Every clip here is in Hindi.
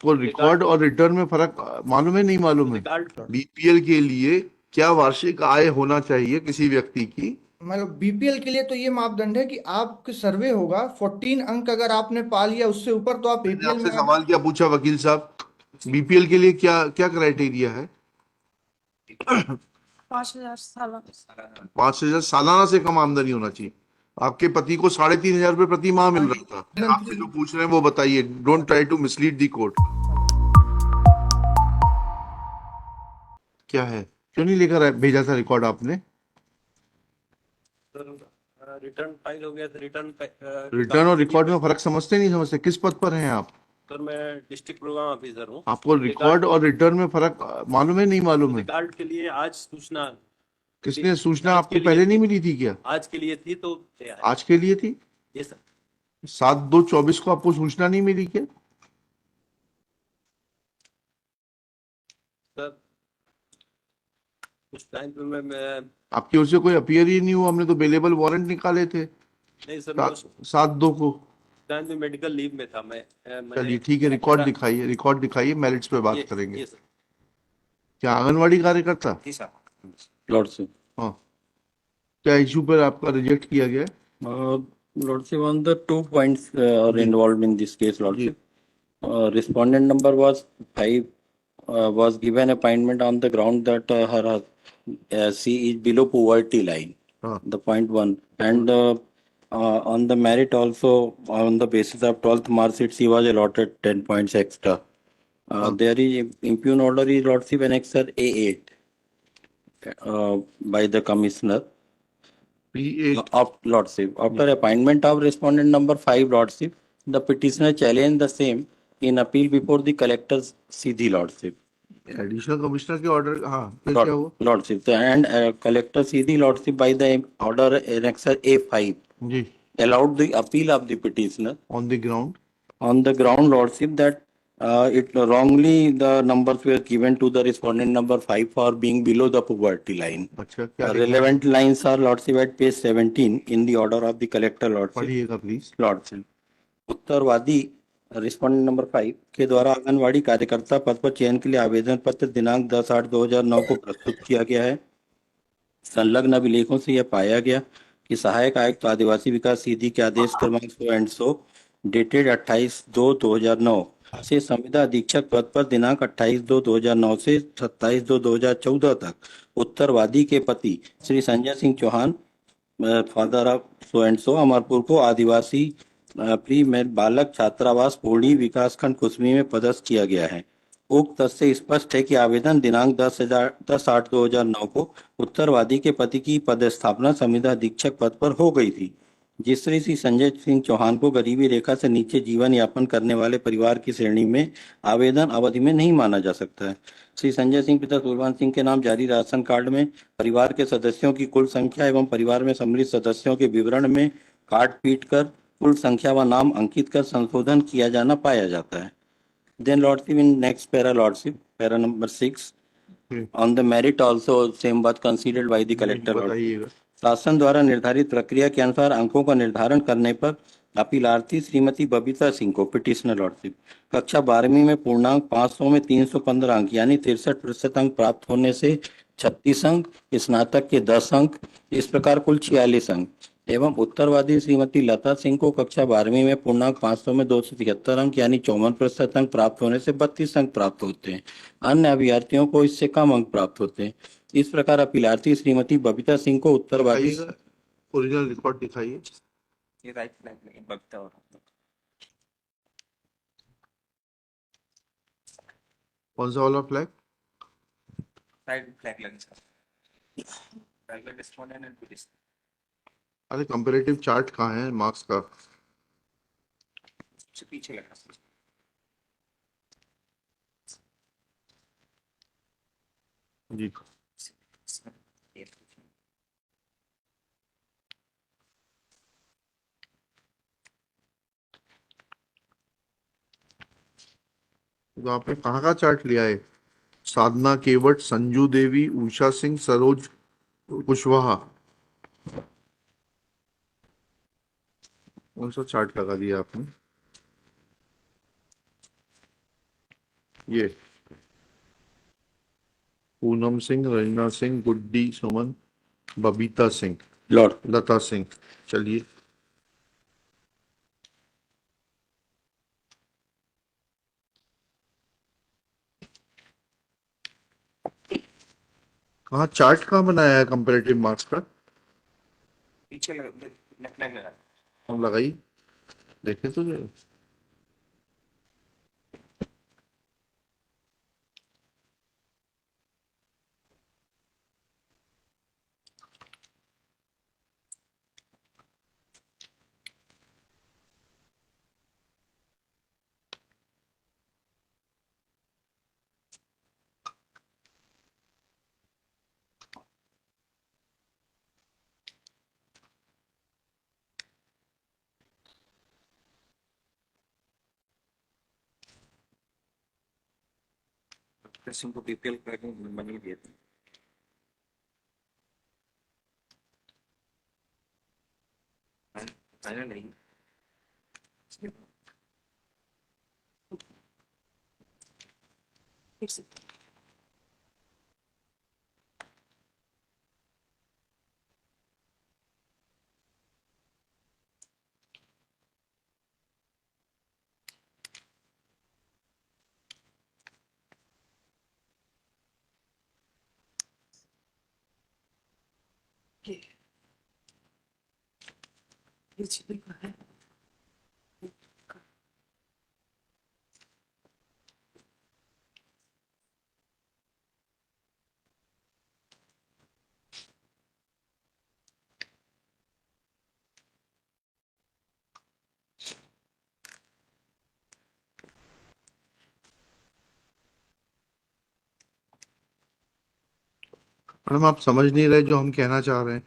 आपको रिकॉर्ड और रिटर्न में फर्क मालूम है, नहीं मालूम है? बीपीएल के लिए क्या वार्षिक आय होना चाहिए किसी व्यक्ति की? मतलब बीपीएल के लिए तो ये मापदंड है कि आपके सर्वे होगा 14 अंक, अगर आपने पा लिया उससे ऊपर तो आप मैंने एपीएल आपसे में आ गए। सवाल क्या पूछा वकील साहब? बीपीएल के लिए क्या क्या क्राइटेरिया है? 5,000 सालाना। 5,000 सालाना से कम आमदनी होना चाहिए। आपके पति को 3,500 रुपये प्रति माह मिल हाँ रहा जी। था। आपसे जो पूछ रहे हैं वो बताइए, don't try to mislead the court. क्या है? क्यों नहीं लेकर भेजा था रिकॉर्ड आपने? सर रिटर्न फाइल हो गया था, रिटर्न रिटर्न और कीजिए रिकॉर्ड में फर्क समझते नहीं समझते? किस पद पर हैं आप? सर मैं डिस्ट्रिक्ट प्रोग्राम ऑफिसर हूँ। आपको रिकॉर्ड और रिटर्न में फर्क मालूम है, नहीं मालूम है? रिकॉर्ड के लिए आज सूचना किसने सूचना आज आपको के लिए पहले नहीं मिली थी क्या? आज के लिए थी तो आज के लिए थी? ये सर 7/2/24 को आपको सूचना नहीं मिली क्या? सर कुछ टाइम पे मैं आपकी ओर से कोई अपीयर ही नहीं हुआ, हमने तो बेलेबल वारंट निकाले थे नहीं सर, मैं उस 7/2 को। टाइम पे मेडिकल लीव में था। मैंने चलिए ठीक है, रिकॉर्ड दिखाइए, रिकॉर्ड दिखाइए, मेरिट्स पे बात करेंगे। ये सर क्या आंगनवाड़ी कार्यकर्ता? जी सर। Lordship. हाँ, क्या इशू पर आपका रिजेक्ट किया गया? Lordship, on the 2 points are जी involved in this case, जी। Lordship. Respondent number was 5, was given appointment on the ground that her she is below poverty line, हाँ the point one. And on the merit also, on the basis of 12th mark sheet, she was allotted 10 points extra. हाँ। There is impugn order is Lordship annexure A8 by the commissioner. P8। Of Lordship. After appointment of respondent number 5, Lordship, the petitioner challenged the same in appeal before the collector's Siddhi Lordship. Additional commissioner के ऑर्डर, हाँ, फिर क्या हुआ? Lordship. And collector Siddhi Lordship by the order annexure A5 जी। allowed the appeal of the petitioner on the ground. on the ground, Lordship, that it wrongly the numbers were given to the respondent number 5 for being below the poverty line. अच्छा, क्या लिखा है? Relevant lines are, Lordship, at page 17 in the order of the collector, Lordship. पढ़िएगा प्लीज। Lordship. उत्तरवादी रिस्पोंडेंट नंबर 5 के द्वारा आंगनवाड़ी कार्यकर्ता पद पर चयन के लिए आवेदन पत्र दिनांक 10/8/2009 को प्रस्तुत किया गया है। संलग्न अभिलेखों से यह पाया गया कि सहायक आयुक्त आदिवासी विकास सीधी के आदेश क्रमांक 100 डेटेड 28/2/2009 से संविदा अधीक्षक पद पर दिनांक 28/2/2009 से 27/2/2014 तक उत्तरवादी के पति Shri Sanjay Singh Chauhan, father of so and so, Amarpur को आदिवासी प्री में बालक छात्रावास पूर्णी विकासखंड कुसमी में पदस्थ किया गया है। उक्त तथ्य से स्पष्ट है कि आवेदन दिनांक 10/8/2009 को उत्तरवादी के पति की पदस्थापना संविदा अधीक्षक पद पर हो गई थी, जिससे श्री संजय सिंह चौहान को गरीबी रेखा से नीचे जीवन यापन करने वाले परिवार की श्रेणी में आवेदन अवधि में नहीं माना जा सकता है। श्री संजय सिंह पिता सुरभान सिंह के नाम जारी राशन कार्ड में परिवार के सदस्यों की कुल संख्या एवं परिवार में सम्मिलित सदस्यों के विवरण में काट पीट कर कुल संख्या व नाम अंकित कर संशोधन किया जाना पाया जाता है। Then Lordship, in next para, Lordship, para number 6, on the merit also same was considered by the collector, Lordship. बताइएगा। शासन द्वारा निर्धारित प्रक्रिया के अनुसार अंकों का निर्धारण करने पर अपीलार्थी श्रीमती बबीता सिंह को पिटिशनर लॉर्डशिप कक्षा 12वीं में पूर्णांक 500 में 315 अंक यानी 63% अंक प्राप्त होने से 36 अंक, स्नातक के 10 अंक, इस प्रकार कुल 46 अंक एवं उत्तरवादी श्रीमती लता सिंह को कक्षा 12वीं में पूर्णांक 500 में 273 अंक यानी 54% अंक प्राप्त होने से 32 अंक प्राप्त होते हैं। अन्य अभ्यर्थियों को इससे कम अंक प्राप्त होते हैं। इस प्रकार अपीलार्थी श्रीमती बबीता सिंह को उत्तरवादी ओरिजिनल रिकॉर्ड दिखाइए। ये राइट फ्लैग लगे बगता और कौन सा वाला फ्लैग? राइट फ्लैग लगे sir. Private respondent and police अरे कंपैरेटिव चार्ट कहाँ है मार्क्स का? से पीछे लगा सर। जी। तो आपने कहाँ का चार्ट लिया है? साधना केवट, संजू देवी, उषा सिंह, सरोज कुशवाहा, कौन सा चार्ट लगा दिया आपने? ये पूनम सिंह, रंजना सिंह, गुड्डी सुमन, बबीता सिंह, लॉर्ड, लता सिंह। चलिए, कहाँ चार्ट कहाँ बनाया है कंपैरेटिव मार्क्स का? पीछे नेकलाइन लगा। हम लगाई, देखे तो जरा। सिंह को बीपीएल करके मनी दिए थे। फाइनल नहीं। मैडम आप समझ नहीं रहे जो हम कहना चाह रहे हैं।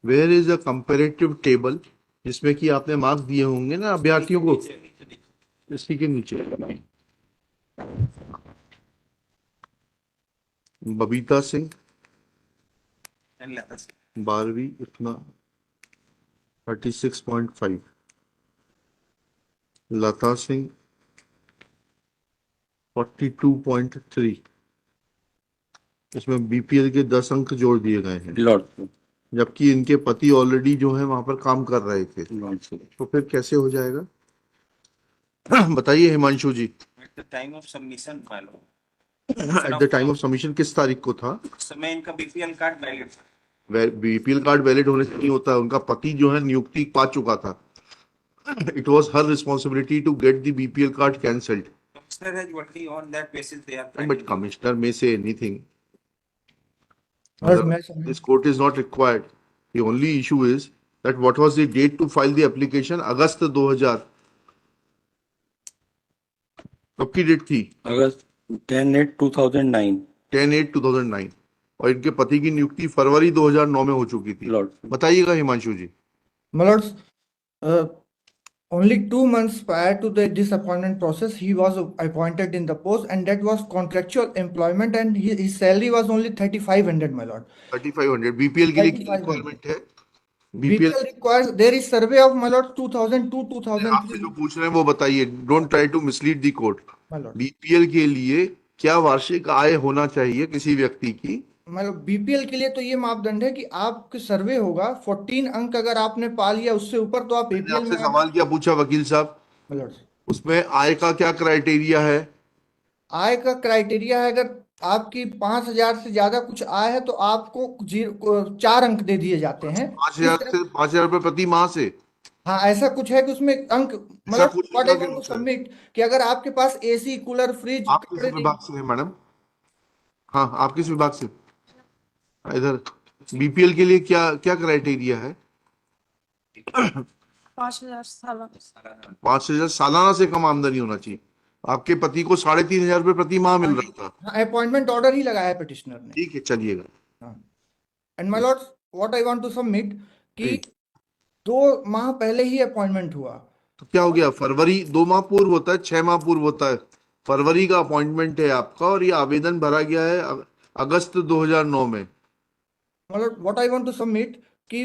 Where is a comparative table जिसमें कि आपने मार्क्स दिए होंगे ना अभ्यर्थियों को, इसी के नीचे बबीता सिंह एंड लता सिंह। 12वीं इतना 36.5, लता सिंह 42.3, इसमें बीपीएल के 10 अंक जोड़ दिए गए हैं, लॉर्ड, जबकि इनके पति ऑलरेडी जो है वहां पर काम कर रहे थे, लॉर्ड, तो फिर कैसे हो जाएगा? बताइए Himanshu ji. At the time of submission मालूम at the time of submission किस तारीख को था? उस समय इनका बीपीएल कार्ड वैलिड था। बीपीएल कार्ड वैलिड होने से नहीं होता, उनका पति जो है नियुक्ति पा चुका था। It was her responsibility to get the BPL card cancelled, Commissioner has only on that basis they are but finding. Commissioner में से एनीथिंग, और मैं समझ this court is not required. The only issue is that what was the date to file the application? अगस्त 2000, कब की डेट थी? अगस्त 10/8/2009, 10/8/2009, और इनके पति की नियुक्ति फरवरी 2009 में हो चुकी थी। लॉर्ड, बताइएगा हिमांशु जी। My lords, only 2 months prior to this appointment process, he was appointed in the post, and that was contractual employment, and his salary was only 3,500, my lord. 3500 BPL के लिए क्या 3500 रिक्वायरमेंट है? BPL requires, there is survey of, my lord, 2002, आपसे 2003, जो पूछ रहे हैं वो बताइए, don't try to mislead the court. my lord. BPL के लिए क्या वार्षिक आय होना चाहिए किसी व्यक्ति की? मतलब बीपीएल के लिए तो ये मापदंड है कि आपके सर्वे होगा 14 अंक अगर आपने पा लिया उससे ऊपर तो आप मैंने एपीएल आपसे में सवाल क्या पूछा वकील साहब? मतलब उसमें आय का क्या क्राइटेरिया है? आय का क्राइटेरिया है, अगर आपकी 5,000 से ज्यादा कुछ आय है तो आपको 4 अंक दे दिए जाते हैं। 5,000 से 5,000 रुपए प्रति माह से? हाँ, ऐसा कुछ है कि उसमें अंक ऐसा मतलब कुछ व्हाट लिखा आई क्यों वांट टू होता है? सबमिट कि अगर आपके पास एसी, कूलर, फ्रिज, आप किस कपड़े विभाग से हैं मैडम? हाँ, आप किस विभाग से? इधर बीपीएल के लिए क्या क्या क्राइटेरिया है? 5,000 सालाना। 5,000 सालाना से कम आमदनी होना चाहिए। आपके पति को 3,500 रुपए प्रति माह मिल रहा था। हाँ, अपॉइंटमेंट ऑर्डर ही लगाया है पिटिशनर ने। ठीक है, चलिएगा। हाँ, and my lord, what I want to submit कि जी। 2 माह पहले ही अपॉइंटमेंट हुआ। तो क्या हो गया? फरवरी 2 माह पूर्व होता है, 6 माह पूर्व होता है। फरवरी का अपॉइंटमेंट है आपका और ये आवेदन भरा गया है अगस्त 2009 में। मतलब what I want to submit कि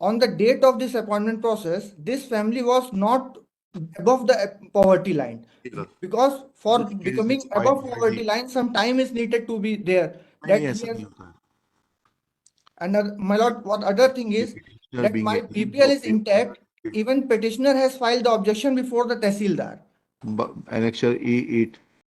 on the date of this appointment process, this family was not above the poverty line. Yes. Because for This case becoming is fine above by poverty the- line, some time is needed to be there. That नहीं, he ऐसा has, नहीं होता है. and my lord, what other thing The is petitioner that being my agreed BPL to is pay- intact. Even petitioner has filed the objection before the Tehsildar. Annexure E8